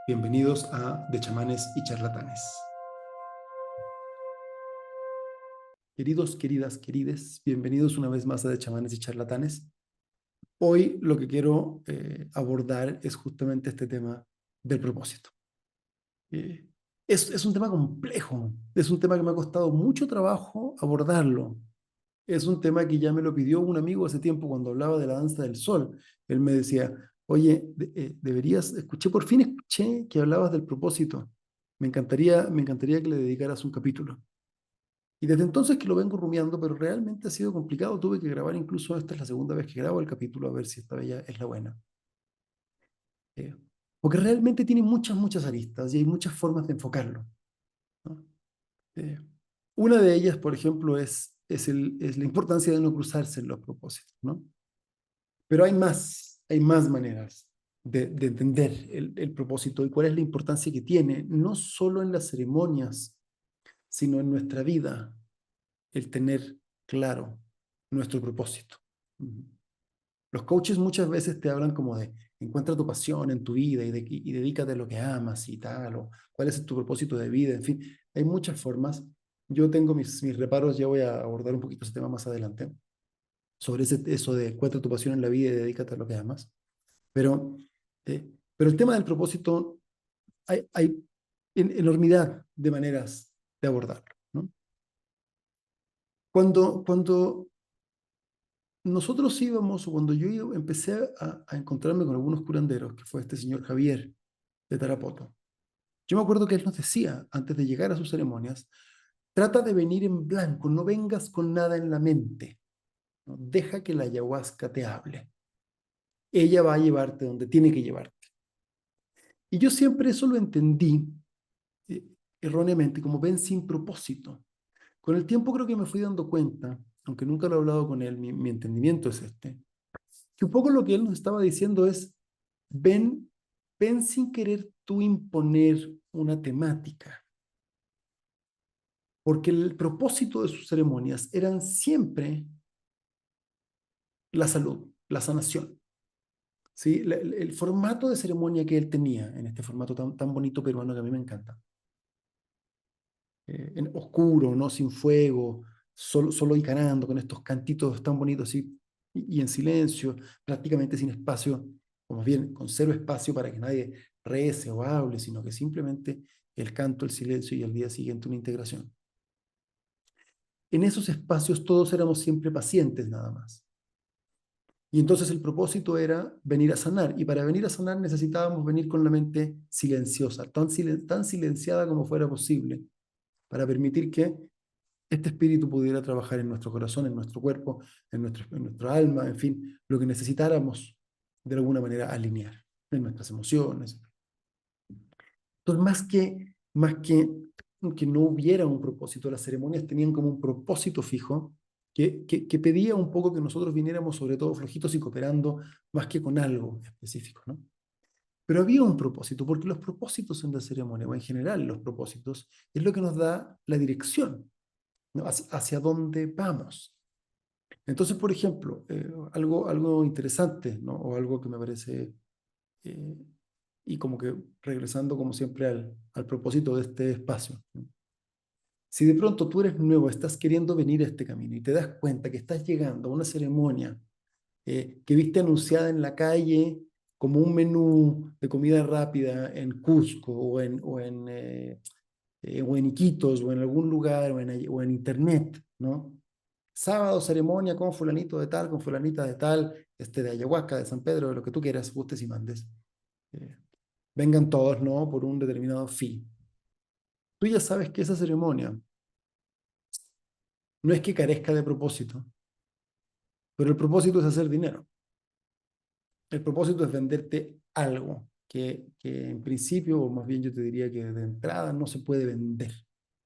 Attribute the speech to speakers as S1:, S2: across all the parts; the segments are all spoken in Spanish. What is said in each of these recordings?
S1: Bienvenidos a De Chamanes y Charlatanes. Queridos, queridas, querides, bienvenidos una vez más a De Chamanes y Charlatanes. Hoy lo que quiero abordar es justamente este tema del propósito. Eh, es un tema complejo, es un tema que me ha costado mucho trabajo abordarlo. Es un tema que ya me lo pidió un amigo hace tiempo cuando hablaba de la danza del sol. Él me decía, oye, escuché, por fin escuché que hablabas del propósito. Me encantaría que le dedicaras un capítulo. Y desde entonces que lo vengo rumiando, pero realmente ha sido complicado. Tuve que grabar, incluso esta es la segunda vez que grabo el capítulo, a ver si esta vez ya es la buena. Eh, Porque realmente tiene muchas, muchas aristas y hay muchas formas de enfocarlo, ¿no? Eh, una de ellas, por ejemplo, es la importancia de no cruzarse en los propósitos, ¿no? Pero hay más maneras de entender el propósito y cuál es la importancia que tiene, no solo en las ceremonias, sino en nuestra vida, el tener claro nuestro propósito. Los coaches muchas veces te hablan como de encuentra tu pasión en tu vida y dedícate a lo que amas y tal, o cuál es tu propósito de vida, en fin, hay muchas formas. Yo tengo mis reparos, ya voy a abordar un poquito ese tema más adelante, sobre eso de encuentra tu pasión en la vida y dedícate a lo que amas. Pero, pero el tema del propósito, hay enormidad de maneras de abordarlo, ¿no? Cuando nosotros íbamos, o cuando empecé a encontrarme con algunos curanderos, que fue este señor Javier de Tarapoto, yo me acuerdo que él nos decía, antes de llegar a sus ceremonias, trata de venir en blanco, no vengas con nada en la mente, ¿no? Deja que la ayahuasca te hable. Ella va a llevarte donde tiene que llevarte. Y yo siempre eso lo entendí eh, erróneamente, como ven, sin propósito. Con el tiempo creo que me fui dando cuenta, aunque nunca lo he hablado con él, mi entendimiento es este, que un poco lo que él nos estaba diciendo es, ven, ven sin querer tú imponer una temática, porque el propósito de sus ceremonias eran siempre la salud, la sanación. ¿Sí? El formato de ceremonia que él tenía, en este formato tan bonito peruano que a mí me encanta, en oscuro, ¿no? Sin fuego, solo encarando con estos cantitos tan bonitos así, y en silencio, prácticamente sin espacio, o más bien con cero espacio para que nadie rece o hable, sino que simplemente el canto, el silencio y al día siguiente una integración. En esos espacios todos éramos siempre pacientes nada más. Y entonces el propósito era venir a sanar, y para venir a sanar necesitábamos venir con la mente silenciosa, tan silenciada como fuera posible, para permitir que este espíritu pudiera trabajar en nuestro corazón, en nuestro cuerpo, en nuestro alma, en fin, lo que necesitáramos de alguna manera alinear en nuestras emociones. Entonces, que no hubiera un propósito, las ceremonias tenían como un propósito fijo que pedía un poco que nosotros viniéramos sobre todo flojitos y cooperando más que con algo específico, ¿no? Pero había un propósito, porque los propósitos en la ceremonia, o en general los propósitos, es lo que nos da la dirección, ¿no? Hacia dónde vamos. Entonces, por ejemplo, algo interesante, ¿no? O algo que me parece, eh, y como que regresando como siempre al propósito de este espacio, ¿no? Si de pronto tú eres nuevo, estás queriendo venir a este camino y te das cuenta que estás llegando a una ceremonia que viste anunciada en la calle como un menú de comida rápida en Cusco o en Iquitos o en algún lugar o en internet, ¿no? Sábado, ceremonia con fulanito de tal, con fulanita de tal, de ayahuasca, de San Pedro, de lo que tú quieras, gustes y mandes. Eh, Vengan todos, ¿no? Por un determinado fee. Tú ya sabes que esa ceremonia no es que carezca de propósito, pero el propósito es hacer dinero. El propósito es venderte algo que en principio, o más bien yo te diría que de entrada no se puede vender,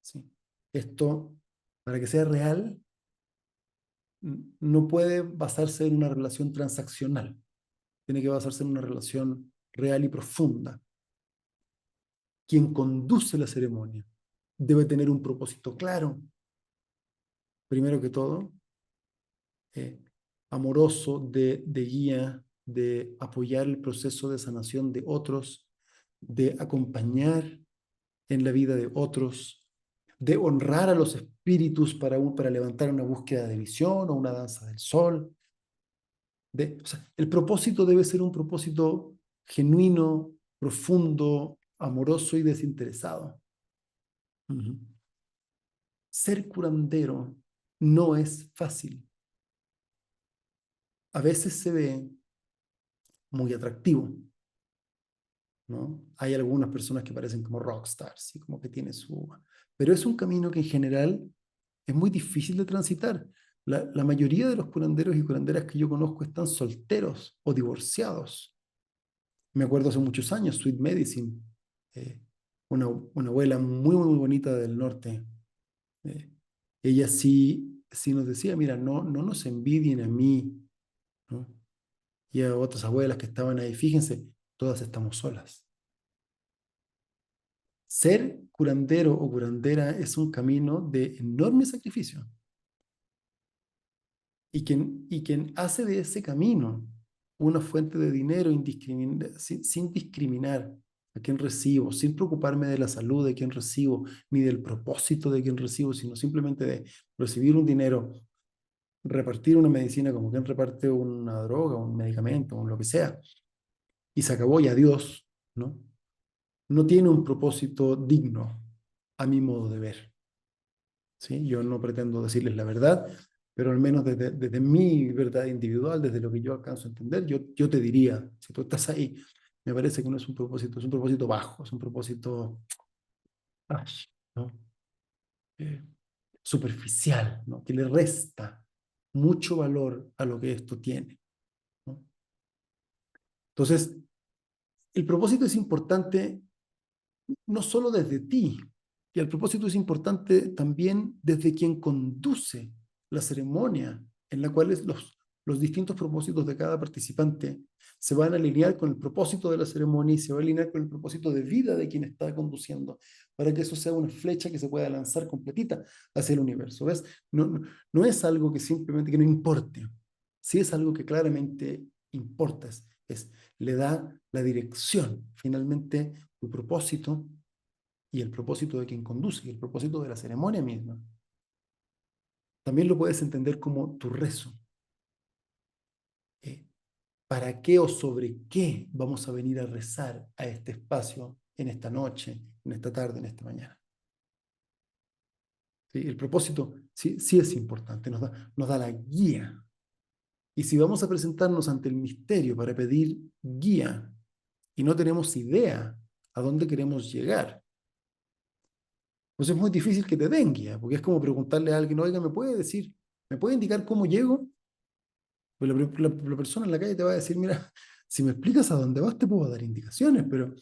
S1: ¿sí? Esto, para que sea real, no puede basarse en una relación transaccional. Tiene que basarse en una relación real y profunda. Quien conduce la ceremonia debe tener un propósito claro, primero que todo, eh, amoroso, de guía, de apoyar el proceso de sanación de otros, de acompañar en la vida de otros, de honrar a los espíritus para levantar una búsqueda de visión o una danza del sol. O sea, el propósito debe ser un propósito genuino, profundo, amoroso y desinteresado. Uh-huh. Ser curandero no es fácil. A veces se ve muy atractivo, ¿no? Hay algunas personas que parecen como rockstars, y como que tiene su... Pero es un camino que en general es muy difícil de transitar. La mayoría de los curanderos y curanderas que yo conozco están solteros o divorciados. Me acuerdo hace muchos años, Sweet Medicine, eh, una abuela muy, muy bonita del norte. eh, Ella sí nos decía, mira, no nos envidien a mí, ¿no? Y a otras abuelas que estaban ahí, fíjense, todas estamos solas. Ser curandero o curandera es un camino de enorme sacrificio. Y quien hace de ese camino una fuente de dinero sin discriminar a quien recibo, sin preocuparme de la salud de quien recibo, ni del propósito de quien recibo, sino simplemente de recibir un dinero, repartir una medicina como quien reparte una droga, un medicamento, o lo que sea, y se acabó y adiós, ¿no? No tiene un propósito digno, a mi modo de ver. ¿Sí? Yo no pretendo decirles la verdad, pero al menos desde mi verdad individual, desde lo que yo alcanzo a entender, yo te diría, si tú estás ahí, me parece que no es un propósito, es un propósito bajo, es un propósito, ay, ¿no? Eh, superficial, ¿no? Que le resta mucho valor a lo que esto tiene, ¿no? Entonces, el propósito es importante no solo desde ti, y el propósito es importante también desde quien conduce la ceremonia, en la cual los distintos propósitos de cada participante se van a alinear con el propósito de la ceremonia y se va a alinear con el propósito de vida de quien está conduciendo, para que eso sea una flecha que se pueda lanzar completita hacia el universo. ¿Ves? No es algo que simplemente que no importe, sí es algo que claramente importa, le da la dirección. Finalmente, tu propósito y el propósito de quien conduce, y el propósito de la ceremonia misma. También lo puedes entender como tu rezo. Eh, ¿Para qué o sobre qué vamos a venir a rezar a este espacio en esta noche, en esta tarde, en esta mañana? ¿Sí? El propósito sí es importante, nos da la guía. Y si vamos a presentarnos ante el misterio para pedir guía y no tenemos idea a dónde queremos llegar, pues es muy difícil que te den guía, porque es como preguntarle a alguien, oiga, me puede indicar cómo llego? Pues la persona en la calle te va a decir, mira, si me explicas a dónde vas, te puedo dar indicaciones, pero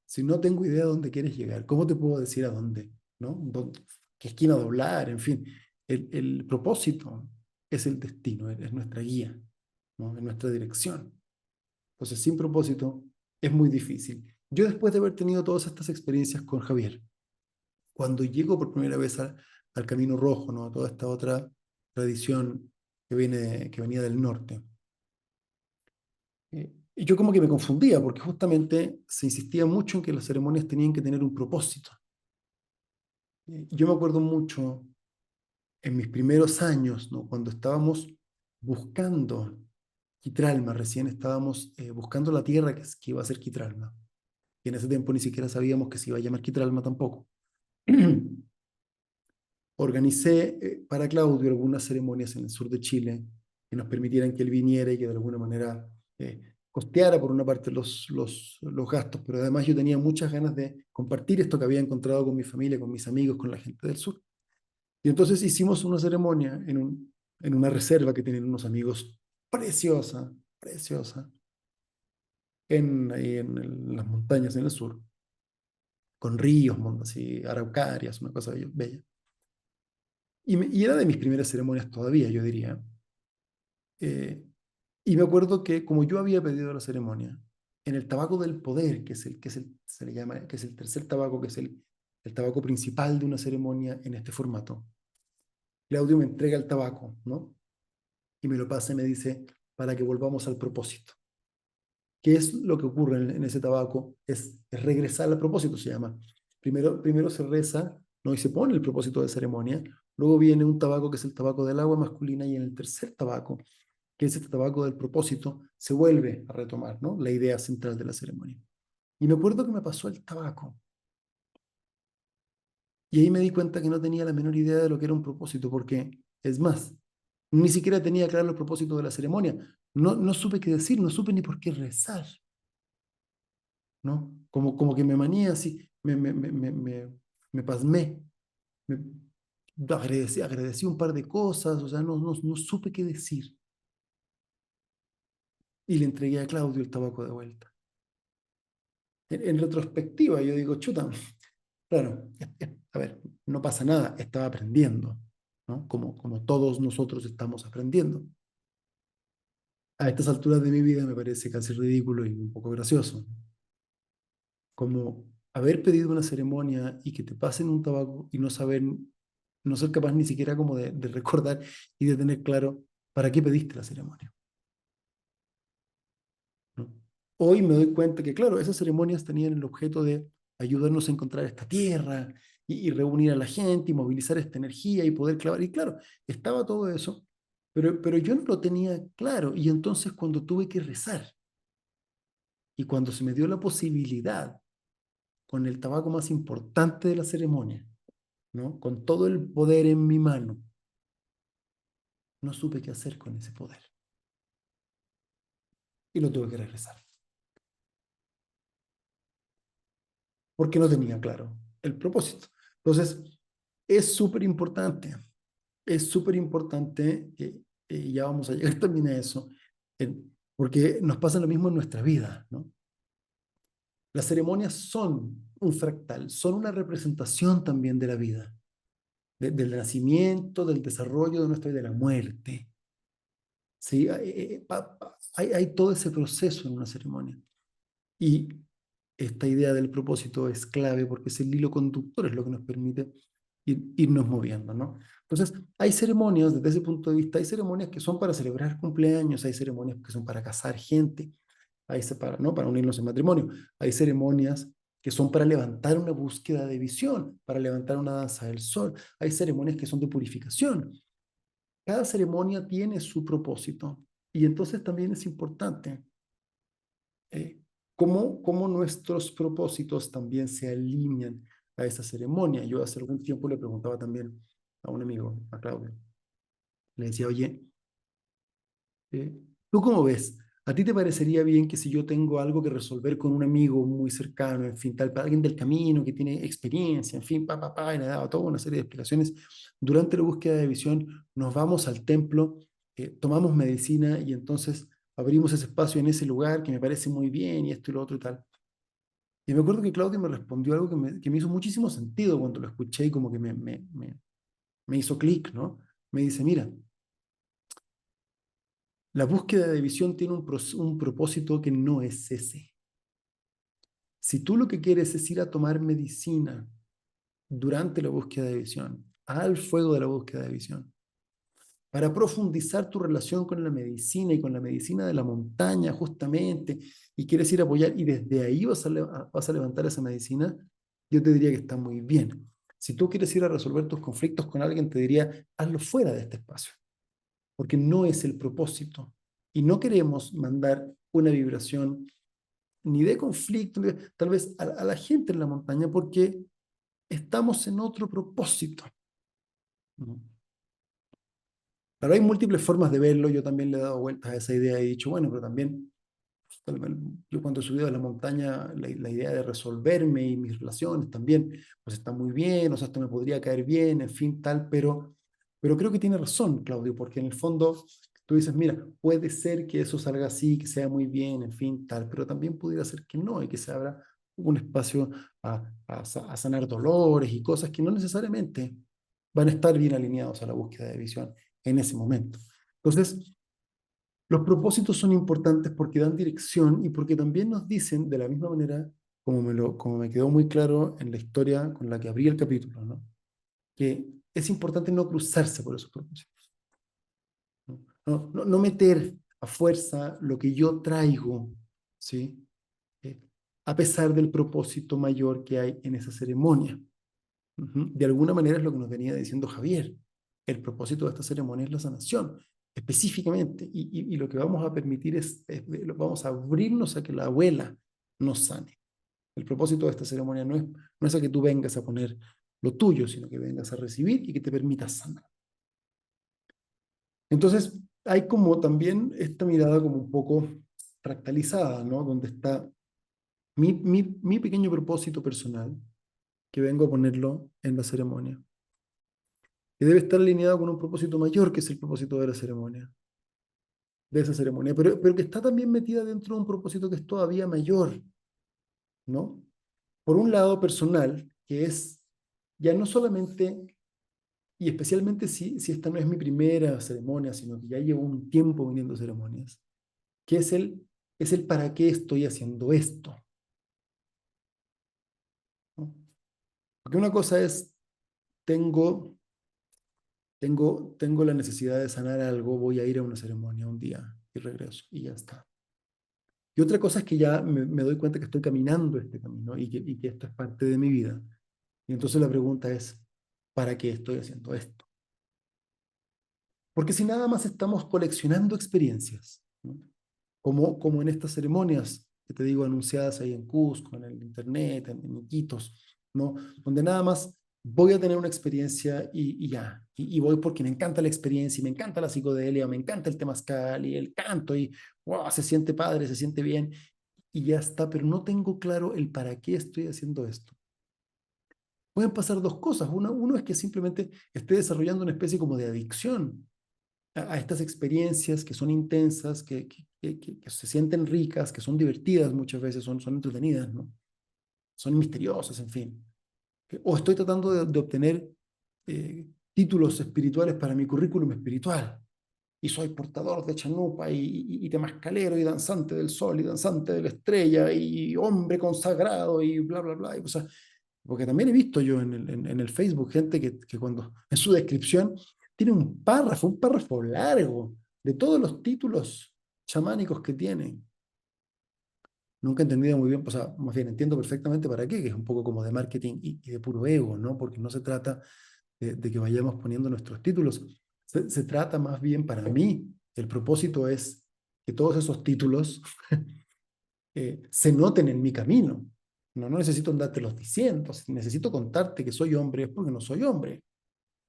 S1: si no tengo idea de dónde quieres llegar, ¿cómo te puedo decir a dónde? ¿No? ¿Qué esquina doblar? En fin, el propósito es el destino, es nuestra guía, ¿no? Es nuestra dirección. Entonces, sin propósito es muy difícil. Yo después de haber tenido todas estas experiencias con Javier, cuando llego por primera vez al Camino Rojo, ¿no? Toda esta otra tradición que venía del norte, y yo como que me confundía, porque justamente se insistía mucho en que las ceremonias tenían que tener un propósito. Yo me acuerdo mucho en mis primeros años, ¿no? Cuando estábamos buscando Quitralma, recién estábamos buscando la tierra que iba a ser Quitralma. Y en ese tiempo ni siquiera sabíamos que se iba a llamar Quitralma tampoco. Organicé para Claudio algunas ceremonias en el sur de Chile que nos permitieran que él viniera y que de alguna manera costeara por una parte los gastos, pero además yo tenía muchas ganas de compartir esto que había encontrado con mi familia, con mis amigos, con la gente del sur. Y entonces hicimos una ceremonia en una reserva que tienen unos amigos preciosa, preciosa, en las montañas en el sur, con ríos, así, araucarias, una cosa bella. Y era de mis primeras ceremonias todavía, yo diría. Eh, y me acuerdo que como yo había pedido la ceremonia, en el tabaco del poder, se le llama, que es el tercer tabaco, que es el tabaco principal de una ceremonia en este formato, Claudio me entrega el tabaco, ¿no? Y me lo pasa y me dice, para que volvamos al propósito. ¿Qué es lo que ocurre en ese tabaco? Es regresar al propósito, se llama. Primero se reza, ¿no? Y se pone el propósito de ceremonia. Luego viene un tabaco que es el tabaco del agua masculina, y en el tercer tabaco, que es este tabaco del propósito, se vuelve a retomar, ¿no? La idea central de la ceremonia. Y me acuerdo que me pasó el tabaco. Y ahí me di cuenta que no tenía la menor idea de lo que era un propósito, porque, es más, ni siquiera tenía claro el propósito de la ceremonia. No supe qué decir, no supe ni por qué rezar, ¿no? Como que me manía así, me pasmé, me, agradecí un par de cosas, o sea, no supe qué decir. Y le entregué a Claudio el tabaco de vuelta. En retrospectiva, yo digo, chuta, claro, a ver, no pasa nada, estaba aprendiendo, ¿no? Como todos nosotros estamos aprendiendo. A estas alturas de mi vida me parece casi ridículo y un poco gracioso. Como haber pedido una ceremonia y que te pasen un tabaco y no saber, no ser capaz ni siquiera como de recordar y de tener claro para qué pediste la ceremonia, ¿no? Hoy me doy cuenta que, claro, esas ceremonias tenían el objeto de ayudarnos a encontrar esta tierra y reunir a la gente y movilizar esta energía y poder clavar. Y claro, estaba todo eso, pero yo no lo tenía claro. Y entonces cuando tuve que rezar y cuando se me dio la posibilidad con el tabaco más importante de la ceremonia, ¿no? Con todo el poder en mi mano, no supe qué hacer con ese poder y lo tuve que regresar, porque no tenía claro el propósito. Entonces, es súper importante, es súper importante, ya vamos a llegar también a eso, porque nos pasa lo mismo en nuestra vida, ¿no? Las ceremonias son un fractal, son una representación también de la vida, del nacimiento, del desarrollo de nuestra vida, de la muerte. ¿Sí? Hay todo ese proceso en una ceremonia. Y esta idea del propósito es clave porque es el hilo conductor, es lo que nos permite irnos moviendo, ¿no? Entonces, hay ceremonias, desde ese punto de vista, hay ceremonias que son para celebrar cumpleaños, hay ceremonias que son para casar gente, ¿no? Para unirnos en matrimonio, hay ceremonias que son para levantar una búsqueda de visión, para levantar una danza del sol, hay ceremonias que son de purificación. Cada ceremonia tiene su propósito y entonces también es importante eh, cómo nuestros propósitos también se alinean a esa ceremonia. Yo hace algún tiempo le preguntaba también a un amigo, a Claudio, le decía, oye, ¿tú cómo ves? ¿A ti te parecería bien que si yo tengo algo que resolver con un amigo muy cercano, en fin, tal, alguien del camino que tiene experiencia, en fin, y le he dado toda una serie de explicaciones, durante la búsqueda de visión nos vamos al templo, tomamos medicina y entonces abrimos ese espacio en ese lugar que me parece muy bien y esto y lo otro y tal? Y me acuerdo que Claudio me respondió algo que me hizo muchísimo sentido cuando lo escuché y como que me hizo clic, ¿no? Me dice, mira, la búsqueda de visión tiene un propósito que no es ese. Si tú lo que quieres es ir a tomar medicina durante la búsqueda de visión, al fuego de la búsqueda de visión, para profundizar tu relación con la medicina y con la medicina de la montaña justamente, y quieres ir a apoyar y desde ahí vas a levantar esa medicina, yo te diría que está muy bien. Si tú quieres ir a resolver tus conflictos con alguien, te diría, hazlo fuera de este espacio, porque no es el propósito. Y no queremos mandar una vibración ni de conflicto, tal vez a la gente en la montaña, porque estamos en otro propósito, ¿no? Pero hay múltiples formas de verlo, yo también le he dado vueltas a esa idea y he dicho, bueno, pero también yo cuando he subido a la montaña, la idea de resolverme y mis relaciones también, pues está muy bien, o sea, esto me podría caer bien, en fin, tal, pero creo que tiene razón, Claudio, porque en el fondo tú dices, mira, puede ser que eso salga así, que sea muy bien, en fin, tal, pero también pudiera ser que no y que se abra un espacio a sanar dolores y cosas que no necesariamente van a estar bien alineados a la búsqueda de visión en ese momento. Entonces, los propósitos son importantes porque dan dirección y porque también nos dicen, de la misma manera, como me quedó muy claro en la historia con la que abrí el capítulo, ¿no? Que es importante no cruzarse por esos propósitos, ¿no? No meter a fuerza lo que yo traigo, ¿sí? Eh, a pesar del propósito mayor que hay en esa ceremonia. De alguna manera es lo que nos venía diciendo Javier. El propósito de esta ceremonia es la sanación, específicamente. Y lo que vamos a permitir vamos a abrirnos a que la abuela nos sane. El propósito de esta ceremonia no es a que tú vengas a poner lo tuyo, sino que vengas a recibir y que te permitas sanar. Entonces, hay como también esta mirada como un poco fractalizada, ¿no? Donde está mi pequeño propósito personal, que vengo a ponerlo en la ceremonia, que debe estar alineado con un propósito mayor, que es el propósito de la ceremonia, de esa ceremonia, pero que está también metida dentro de un propósito que es todavía mayor, ¿no? Por un lado personal, que es ya no solamente, y especialmente si esta no es mi primera ceremonia, sino que ya llevo un tiempo viniendo ceremonias, que es el para qué estoy haciendo esto, ¿no? Porque una cosa es, tengo, tengo la necesidad de sanar algo, voy a ir a una ceremonia un día y regreso y ya está. Y otra cosa es que ya me doy cuenta que estoy caminando este camino y que esto es parte de mi vida. Y entonces la pregunta es, ¿para qué estoy haciendo esto? Porque si nada más estamos coleccionando experiencias, ¿no? Como en estas ceremonias que te digo anunciadas ahí en Cusco, en el internet, en Iquitos, ¿no? Donde nada más voy a tener una experiencia y ya, y voy porque me encanta la experiencia y me encanta la psicodelia, me encanta el temazcal y el canto y wow, se siente padre, se siente bien y ya está, pero no tengo claro el para qué estoy haciendo esto. Pueden pasar dos cosas. Uno es que simplemente esté desarrollando una especie como de adicción a estas experiencias que son intensas, que se sienten ricas, que son divertidas muchas veces, son entretenidas, ¿no? Son misteriosas, en fin. O estoy tratando de obtener títulos espirituales para mi currículum espiritual. Y soy portador de chanupa y temascalero y danzante del sol y danzante de la estrella y hombre consagrado y bla, bla, bla. O sea, porque también he visto yo en el Facebook gente que cuando en su descripción tiene un párrafo largo de todos los títulos chamánicos que tienen. Nunca he entendido muy bien, o sea, más bien entiendo perfectamente para qué, que es un poco como de marketing y de puro ego, ¿no? Porque no se trata de que vayamos poniendo nuestros títulos. Se trata más bien para mí, el propósito es que todos esos títulos se noten en mi camino. No necesito andártelos diciendo. Si necesito contarte que soy hombre es porque no soy hombre,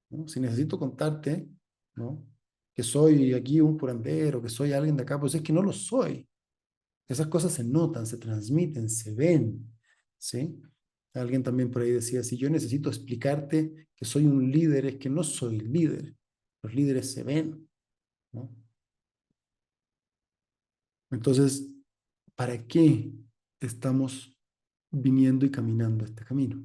S1: ¿no? Si necesito contarte, ¿no?, que soy aquí un curandero, que soy alguien de acá, pues es que no lo soy. Esas cosas se notan, se transmiten, se ven, ¿sí? Alguien también por ahí decía, si yo necesito explicarte que soy un líder, es que no soy líder. Los líderes se ven, ¿no? Entonces, ¿para qué estamos viniendo y caminando este camino?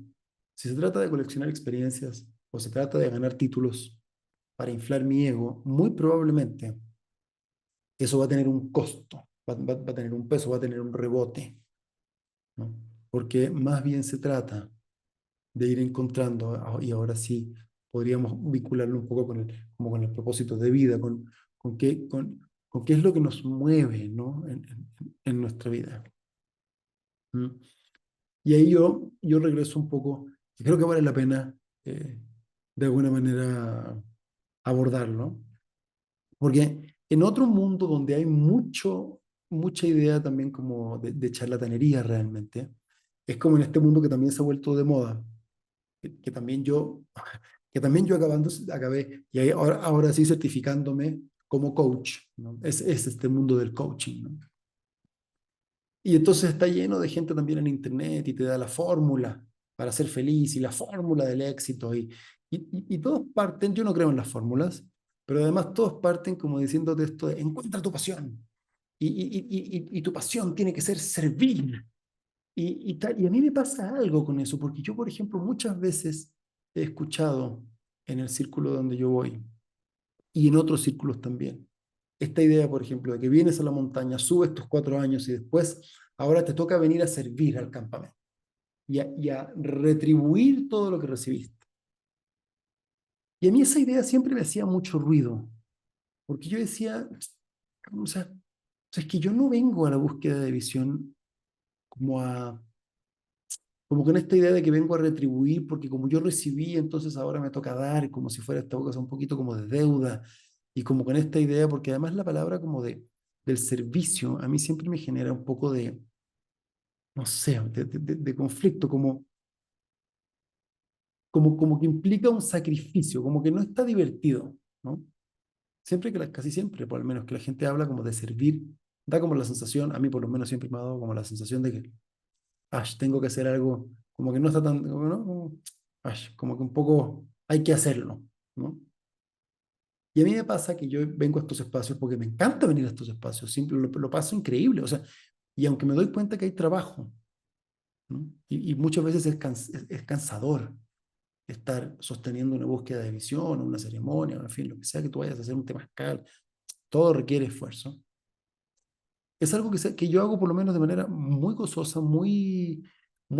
S1: Si se trata de coleccionar experiencias o se trata de ganar títulos para inflar mi ego, muy probablemente eso va a tener un costo, va a tener un peso, va a tener un rebote, ¿no? Porque más bien se trata de ir encontrando, y ahora sí podríamos vincularlo un poco como con el propósito de vida, con qué es lo que nos mueve, ¿no?, en nuestra vida. ¿Mm? Y ahí yo regreso un poco, y creo que vale la pena de alguna manera abordarlo, porque en otro mundo donde hay mucha idea también como de charlatanería realmente, es como en este mundo que también se ha vuelto de moda, que también yo, que también yo acabé, y ahora sí certificándome como coach, ¿no? Es este mundo del coaching, ¿no? Y entonces está lleno de gente también en internet y te da la fórmula para ser feliz y la fórmula del éxito. Y todos parten, yo no creo en las fórmulas, pero además todos parten como diciéndote esto de encuentra tu pasión. Y tu pasión tiene que ser servir. Y a mí me pasa algo con eso, porque yo, por ejemplo, muchas veces he escuchado en el círculo donde yo voy y en otros círculos también. Esta idea, por ejemplo, de que vienes a la montaña, subes tus 4 años y después ahora te toca venir a servir al campamento y a retribuir todo lo que recibiste. Y a mí esa idea siempre me hacía mucho ruido, porque yo decía, o sea, sea, es que yo no vengo a la búsqueda de visión como a, como con esta idea de que vengo a retribuir, porque como yo recibí, entonces ahora me toca dar, como si fuera esta cosa un poquito como de deuda, y como con esta idea, porque además la palabra como del servicio, a mí siempre me genera un poco de, no sé, de conflicto, como que implica un sacrificio, como que no está divertido, ¿no? Siempre que casi siempre, por lo menos que la gente habla como de servir, da como la sensación, a mí por lo menos siempre me ha dado como la sensación de que, tengo que hacer algo, como que no está tan, como, ¿no? Como que un poco hay que hacerlo, ¿no? Y a mí me pasa que yo vengo a estos espacios porque me encanta venir a estos espacios, siempre lo paso increíble, o sea, y aunque me doy cuenta que hay trabajo, ¿no? Y muchas veces es cansador estar sosteniendo una búsqueda de visión, una ceremonia, en fin, lo que sea que tú vayas a hacer un temazcal, todo requiere esfuerzo. Es algo que yo hago por lo menos de manera muy gozosa, muy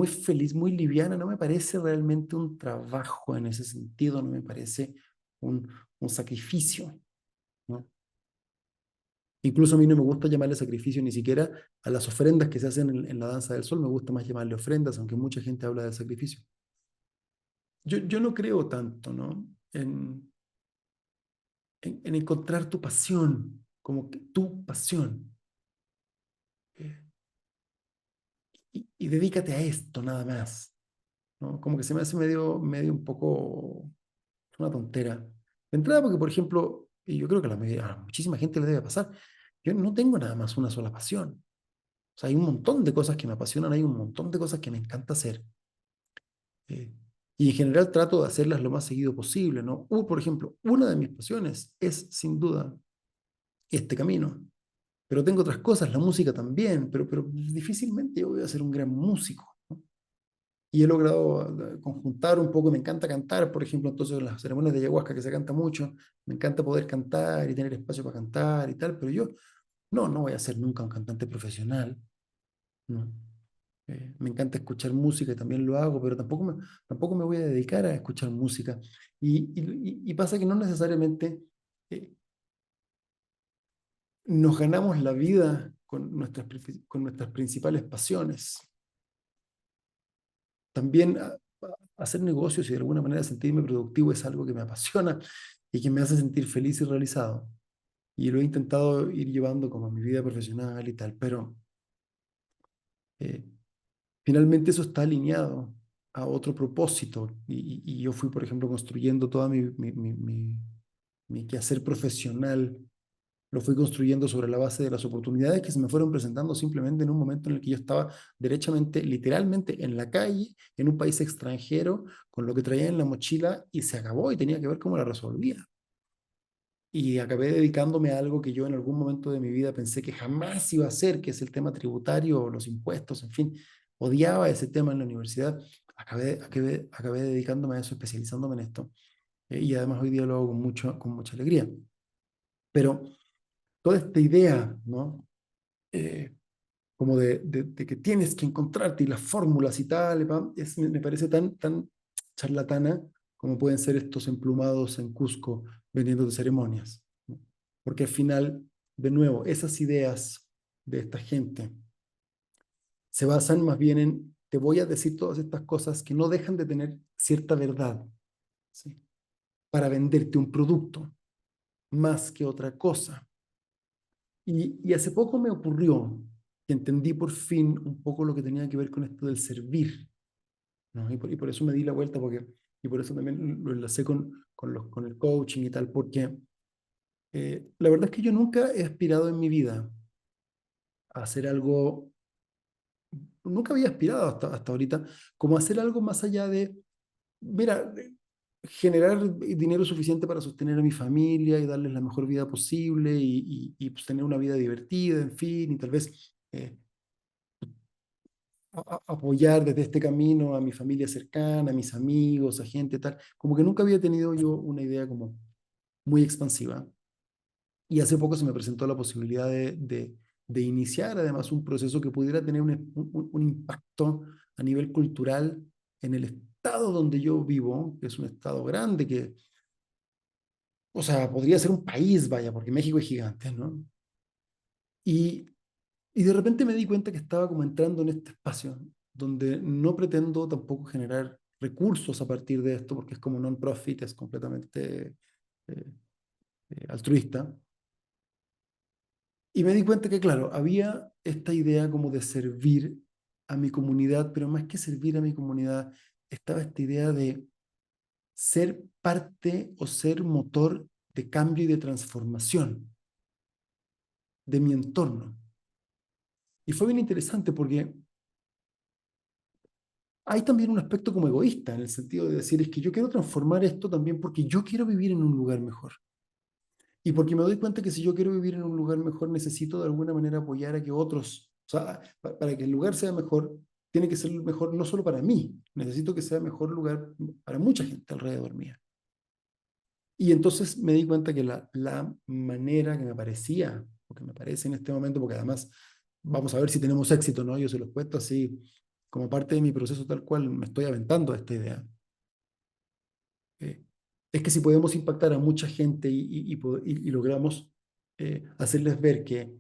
S1: feliz, muy liviana. No me parece realmente un trabajo en ese sentido, no me parece un, un sacrificio, ¿no? Incluso a mí no me gusta llamarle sacrificio ni siquiera a las ofrendas que se hacen en la danza del sol, me gusta más llamarle ofrendas, aunque mucha gente habla del sacrificio. Yo no creo tanto, ¿no? En encontrar tu pasión, como que tu pasión. eh, y dedícate a esto nada más, ¿no? Como que se me hace medio un poco una tontera. De entrada, porque, por ejemplo, y yo creo que a muchísima gente le debe pasar, yo no tengo nada más una sola pasión. O sea, hay un montón de cosas que me apasionan, hay un montón de cosas que me encanta hacer. eh, y en general trato de hacerlas lo más seguido posible, ¿no? Por ejemplo, una de mis pasiones es, sin duda, este camino. Pero tengo otras cosas, la música también, pero difícilmente yo voy a ser un gran músico, ¿no? Y he logrado conjuntar un poco, me encanta cantar, por ejemplo, entonces en las ceremonias de ayahuasca que se canta mucho, me encanta poder cantar y tener espacio para cantar y tal, pero yo no voy a ser nunca un cantante profesional, ¿no? Me encanta escuchar música y también lo hago, pero tampoco me voy a dedicar a escuchar música. Y pasa que no necesariamente eh, nos ganamos la vida con nuestras principales pasiones. También hacer negocios y de alguna manera sentirme productivo es algo que me apasiona y que me hace sentir feliz y realizado. Y lo he intentado ir llevando como a mi vida profesional y tal, pero eh, finalmente eso está alineado a otro propósito. Y yo fui, por ejemplo, construyendo toda mi quehacer profesional, lo fui construyendo sobre la base de las oportunidades que se me fueron presentando simplemente en un momento en el que yo estaba derechamente, literalmente en la calle, en un país extranjero, con lo que traía en la mochila y se acabó y tenía que ver cómo la resolvía. Y acabé dedicándome a algo que yo en algún momento de mi vida pensé que jamás iba a hacer, que es el tema tributario, los impuestos, en fin. Odiaba ese tema en la universidad. Acabé dedicándome a eso, especializándome en esto. Y además hoy día lo hago con mucha alegría. Pero toda esta idea, ¿no? Eh, como de que tienes que encontrarte y las fórmulas y tal, me parece tan charlatana como pueden ser estos emplumados en Cusco vendiendo de ceremonias, ¿no? Porque al final, de nuevo, esas ideas de esta gente se basan más bien en, te voy a decir todas estas cosas que no dejan de tener cierta verdad, ¿sí? Para venderte un producto más que otra cosa. Y hace poco me ocurrió que entendí por fin un poco lo que tenía que ver con esto del servir, ¿no? Y por eso me di la vuelta, y por eso también lo enlacé con el coaching y tal, porque la verdad es que yo nunca he aspirado en mi vida a hacer algo, nunca había aspirado hasta ahorita, como a hacer algo más allá de, mira, generar dinero suficiente para sostener a mi familia y darles la mejor vida posible pues, tener una vida divertida, en fin, y tal vez apoyar desde este camino a mi familia cercana, a mis amigos, a gente tal. Como que nunca había tenido yo una idea como muy expansiva. Y hace poco se me presentó la posibilidad de iniciar además un proceso que pudiera tener un impacto a nivel cultural en el estado donde yo vivo, que es un estado grande, o sea, podría ser un país, vaya, porque México es gigante, ¿no? Y, y de repente me di cuenta que estaba como entrando en este espacio donde no pretendo tampoco generar recursos a partir de esto, porque es como non-profit, es completamente eh, altruista. Y me di cuenta que, claro, había esta idea como de servir a mi comunidad, pero más que servir a mi comunidad, estaba esta idea de ser parte o ser motor de cambio y de transformación de mi entorno. Y fue bien interesante porque hay también un aspecto como egoísta en el sentido de decir, es que yo quiero transformar esto también porque yo quiero vivir en un lugar mejor. Y porque me doy cuenta que si yo quiero vivir en un lugar mejor, necesito de alguna manera apoyar a que otros, o sea, para que el lugar sea mejor, tiene que ser mejor no solo para mí, necesito que sea mejor lugar para mucha gente alrededor mía. Y entonces me di cuenta que la manera que me parecía, o que me parece en este momento, porque además vamos a ver si tenemos éxito, ¿no? Yo se los cuento así, como parte de mi proceso tal cual, me estoy aventando a esta idea. eh, es que si podemos impactar a mucha gente y logramos hacerles ver que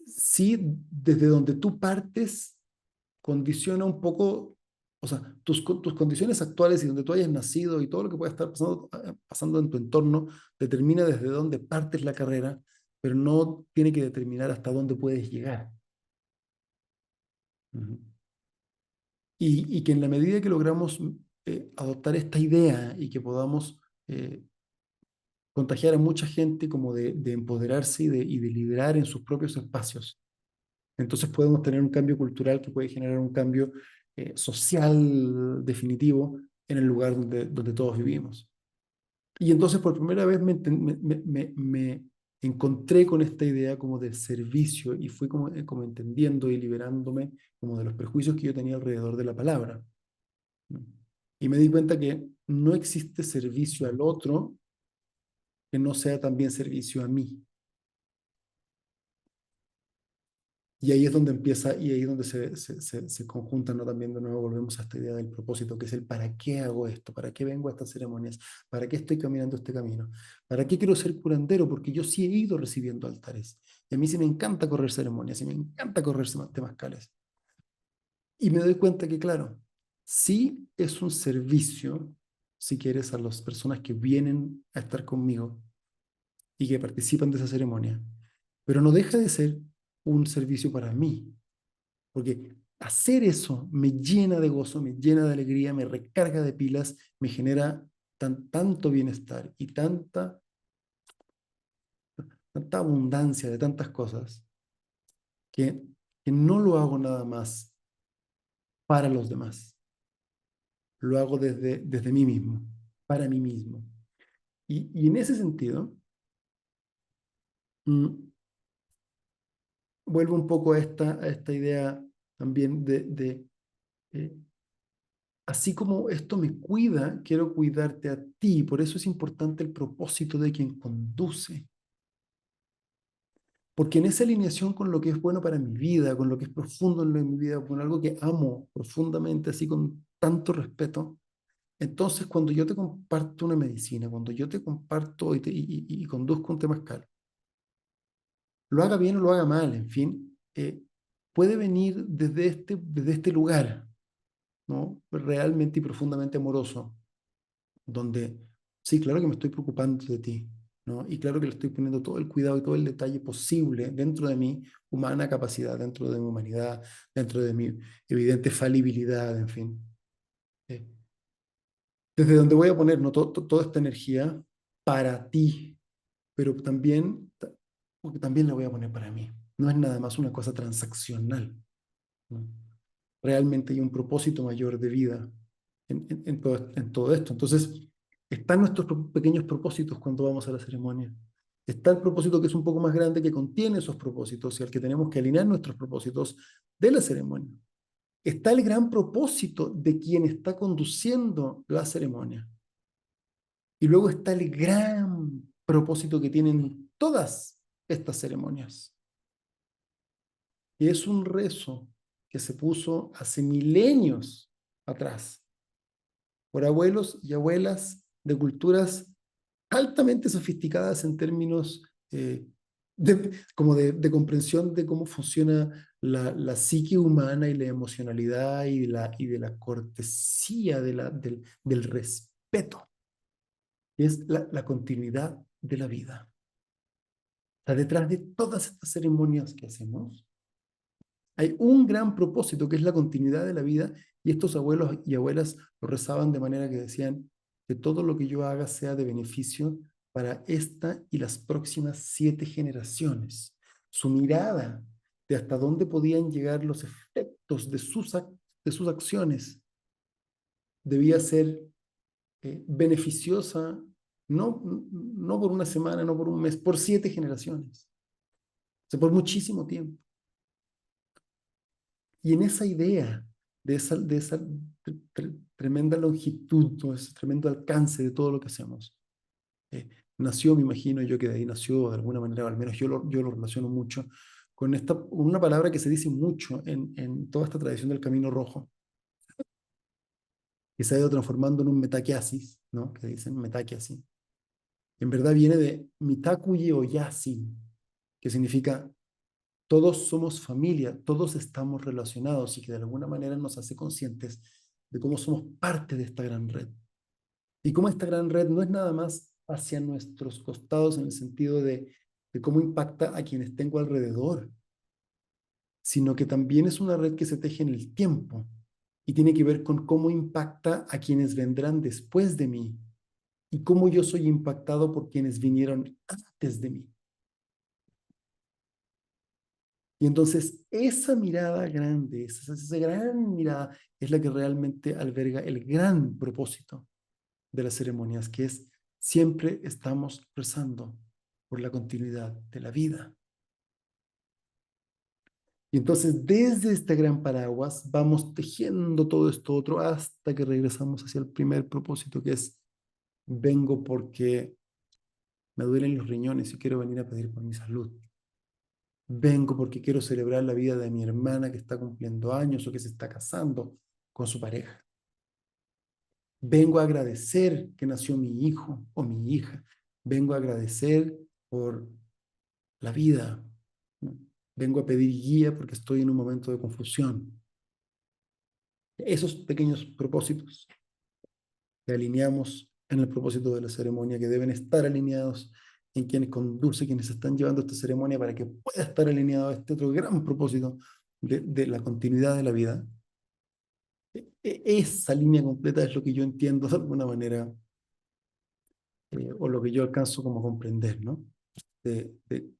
S1: sí, desde donde tú partes, condiciona un poco, o sea, tus condiciones actuales y donde tú hayas nacido y todo lo que pueda estar pasando en tu entorno, determina desde dónde partes la carrera, pero no tiene que determinar hasta dónde puedes llegar. Uh -huh. Y que en la medida que logramos adoptar esta idea y que podamos contagiar a mucha gente como de empoderarse y de liderar en sus propios espacios, entonces podemos tener un cambio cultural que puede generar un cambio social definitivo en el lugar donde todos vivimos. Y entonces por primera vez me encontré con esta idea como del servicio y fui como entendiendo y liberándome como de los prejuicios que yo tenía alrededor de la palabra. Y me di cuenta que no existe servicio al otro que no sea también servicio a mí. Y ahí es donde empieza, y ahí es donde se conjuntan, ¿no? También de nuevo volvemos a esta idea del propósito, que es el para qué hago esto, para qué vengo a estas ceremonias, para qué estoy caminando este camino, para qué quiero ser curandero, porque yo sí he ido recibiendo altares. Y a mí sí me encanta correr ceremonias, y me encanta correr temazcales. Y me doy cuenta que, claro, sí es un servicio, si quieres, a las personas que vienen a estar conmigo y que participan de esa ceremonia, pero no deja de ser un servicio para mí, porque hacer eso me llena de gozo, me llena de alegría, me recarga de pilas, me genera tanto bienestar y tanta abundancia de tantas cosas que, que no lo hago nada más para los demás, lo hago desde mí mismo, para mí mismo. Y en ese sentido, mm, vuelvo un poco a esta idea también de eh, así como esto me cuida, quiero cuidarte a ti. Por eso es importante el propósito de quien conduce. Porque en esa alineación con lo que es bueno para mi vida, con lo que es profundo en mi vida, con algo que amo profundamente, así con tanto respeto, entonces cuando yo te comparto una medicina, cuando yo te comparto y conduzco un temazcal, lo haga bien o lo haga mal, en fin, puede venir desde este lugar, ¿no? Realmente y profundamente amoroso, donde sí, claro que me estoy preocupando de ti, ¿no? Y claro que le estoy poniendo todo el cuidado y todo el detalle posible dentro de mi humana capacidad, dentro de mi humanidad, dentro de mi evidente falibilidad, en fin. Eh, Desde donde voy a poner, ¿no? Toda esta energía para ti, pero también, porque también la voy a poner para mí. No es nada más una cosa transaccional, ¿no? Realmente hay un propósito mayor de vida en todo esto. Entonces, están nuestros pequeños propósitos cuando vamos a la ceremonia. Está el propósito que es un poco más grande que contiene esos propósitos y al que tenemos que alinear nuestros propósitos de la ceremonia. Está el gran propósito de quien está conduciendo la ceremonia. Y luego está el gran propósito que tienen todas estas ceremonias. Y es un rezo que se puso hace milenios atrás por abuelos y abuelas de culturas altamente sofisticadas en términos como de comprensión de cómo funciona la psique humana y la emocionalidad y de la cortesía, del respeto, que es la continuidad de la vida. O sea, detrás de todas estas ceremonias que hacemos, hay un gran propósito que es la continuidad de la vida, y estos abuelos y abuelas lo rezaban de manera que decían que todo lo que yo haga sea de beneficio para esta y las próximas 7 generaciones. Su mirada de hasta dónde podían llegar los efectos de sus acciones debía ser beneficiosa, no por una semana, no por un mes, por 7 generaciones, o sea, por muchísimo tiempo. Y en esa idea de esa tremenda longitud, ¿no? Ese tremendo alcance de todo lo que hacemos, nació, me imagino yo que de ahí nació de alguna manera, o al menos yo lo relaciono mucho, con una palabra que se dice mucho en toda esta tradición del Camino Rojo, que se ha ido transformando en un metaquiasis, ¿no? Que dicen metaquiasis. En verdad viene de mitakuye oyasin, que significa todos somos familia, todos estamos relacionados y que de alguna manera nos hace conscientes de cómo somos parte de esta gran red. Y cómo esta gran red no es nada más hacia nuestros costados en el sentido de cómo impacta a quienes tengo alrededor, sino que también es una red que se teje en el tiempo y tiene que ver con cómo impacta a quienes vendrán después de mí y cómo yo soy impactado por quienes vinieron antes de mí. Y entonces esa mirada grande, esa gran mirada, es la que realmente alberga el gran propósito de las ceremonias, que es siempre estamos rezando por la continuidad de la vida. Y entonces desde este gran paraguas vamos tejiendo todo esto otro hasta que regresamos hacia el primer propósito, que es vengo porque me duelen los riñones y quiero venir a pedir por mi salud. Vengo porque quiero celebrar la vida de mi hermana que está cumpliendo años o que se está casando con su pareja. Vengo a agradecer que nació mi hijo o mi hija. Vengo a agradecer por la vida. Vengo a pedir guía porque estoy en un momento de confusión. Esos pequeños propósitos que alineamos en el propósito de la ceremonia, que deben estar alineados en quienes conducen, quienes están llevando esta ceremonia para que pueda estar alineado a este otro gran propósito de la continuidad de la vida. Esa línea completa es lo que yo entiendo de alguna manera, o lo que yo alcanzo como a comprender, ¿no? De, de,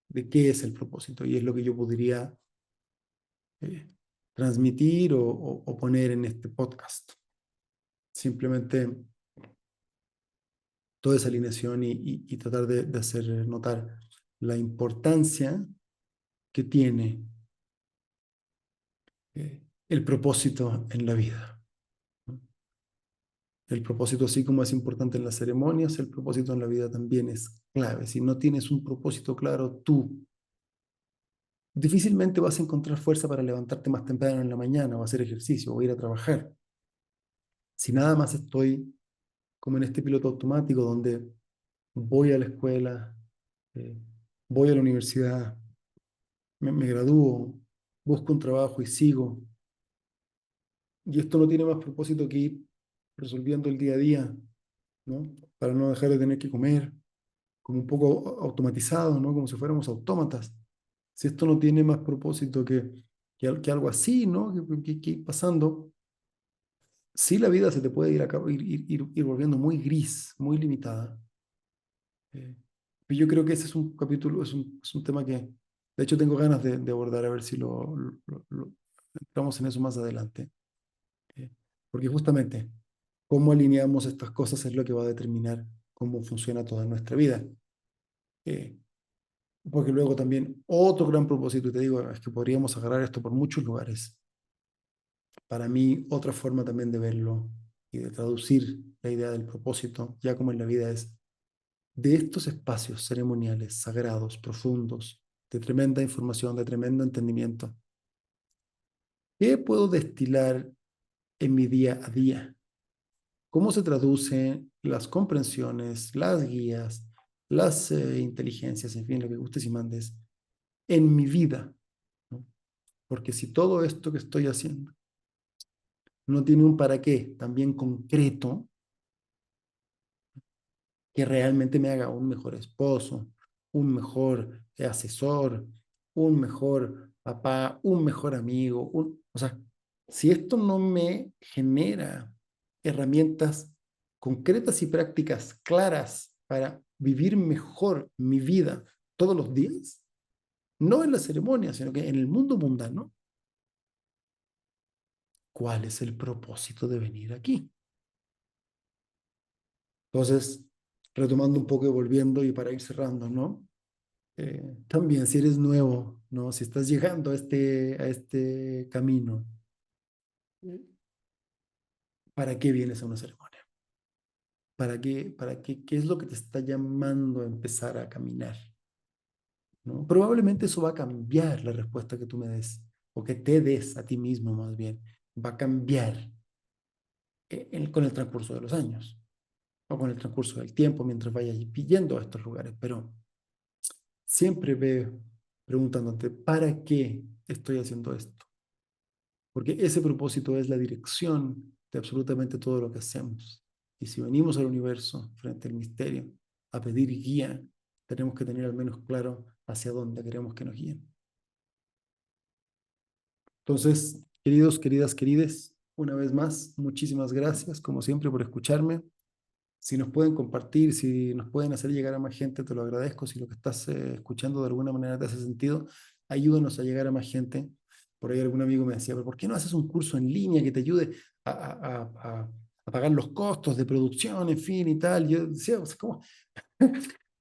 S1: de qué es el propósito, y es lo que yo podría eh, transmitir o poner en este podcast. Simplemente toda esa alineación y tratar de hacer notar la importancia que tiene el propósito en la vida. El propósito, así como es importante en las ceremonias, el propósito en la vida también es clave. Si no tienes un propósito claro, tú difícilmente vas a encontrar fuerza para levantarte más temprano en la mañana o hacer ejercicio o ir a trabajar. Si nada más estoy como en este piloto automático donde voy a la escuela, eh, voy a la universidad, me gradúo, busco un trabajo y sigo. Y esto no tiene más propósito que ir resolviendo el día a día, ¿no? Para no dejar de tener que comer, como un poco automatizado, ¿no? Como si fuéramos autómatas. Si esto no tiene más propósito que algo así, ¿no? Que ir pasando, sí la vida se te puede ir volviendo muy gris, muy limitada. Y yo creo que ese es un capítulo, es un tema que, de hecho, tengo ganas de abordar, a ver si entramos en eso más adelante. Eh, Porque justamente, cómo alineamos estas cosas es lo que va a determinar cómo funciona toda nuestra vida. Eh, Porque luego también otro gran propósito, y te digo, es que podríamos agarrar esto por muchos lugares. Para mí, otra forma también de verlo y de traducir la idea del propósito, ya como en la vida, es de estos espacios ceremoniales, sagrados, profundos, de tremenda información, de tremendo entendimiento. ¿Qué puedo destilar en mi día a día? ¿Cómo se traducen las comprensiones, las guías, las inteligencias, en fin, lo que gustes y mandes, en mi vida, ¿no? Porque si todo esto que estoy haciendo no tiene un para qué también concreto, que realmente me haga un mejor esposo, un mejor asesor, un mejor papá, un mejor amigo. O sea, si esto no me genera herramientas concretas y prácticas claras para vivir mejor mi vida todos los días, no en la ceremonia, sino que en el mundo mundano, ¿cuál es el propósito de venir aquí? Entonces, retomando un poco y volviendo y para ir cerrando, ¿no? También si eres nuevo, ¿no? Si estás llegando a este camino, ¿para qué vienes a una ceremonia? ¿Qué es lo que te está llamando a empezar a caminar? ¿No? Probablemente eso va a cambiar la respuesta que tú me des, o que te des a ti mismo más bien. Va a cambiar con el transcurso de los años, o con el transcurso del tiempo mientras vayas yendo a estos lugares. Pero siempre ve preguntándote, ¿para qué estoy haciendo esto? Porque ese propósito es la dirección de absolutamente todo lo que hacemos. Y si venimos al universo frente al misterio a pedir guía, tenemos que tener al menos claro hacia dónde queremos que nos guíen. Entonces, queridos, queridas, querides, una vez más, muchísimas gracias, como siempre, por escucharme. Si nos pueden compartir, si nos pueden hacer llegar a más gente, te lo agradezco. Si lo que estás escuchando de alguna manera te hace sentido, ayúdanos a llegar a más gente. Por ahí algún amigo me decía, pero ¿por qué no haces un curso en línea que te ayude a pagar los costos de producción, en fin, y tal? Yo decía, o sea,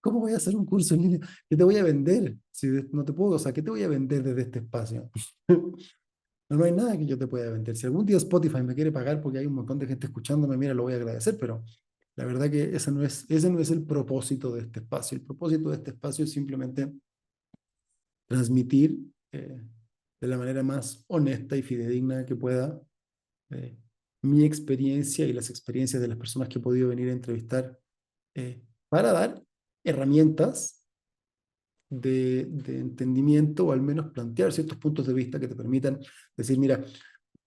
S1: ¿cómo voy a hacer un curso en línea? ¿Qué te voy a vender? Si no te puedo, o sea, ¿qué te voy a vender desde este espacio? No, no hay nada que yo te pueda vender. Si algún día Spotify me quiere pagar porque hay un montón de gente escuchándome, mira, lo voy a agradecer, pero la verdad que ese no es el propósito de este espacio. El propósito de este espacio es simplemente transmitir de la manera más honesta y fidedigna que pueda eh, mi experiencia y las experiencias de las personas que he podido venir a entrevistar para dar herramientas de entendimiento o al menos plantear ciertos puntos de vista que te permitan decir, mira,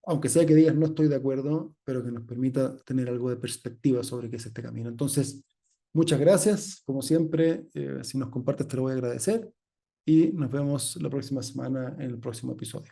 S1: aunque sea que digas no estoy de acuerdo, pero que nos permita tener algo de perspectiva sobre qué es este camino. Entonces, muchas gracias, como siempre, si nos compartes te lo voy a agradecer y nos vemos la próxima semana en el próximo episodio.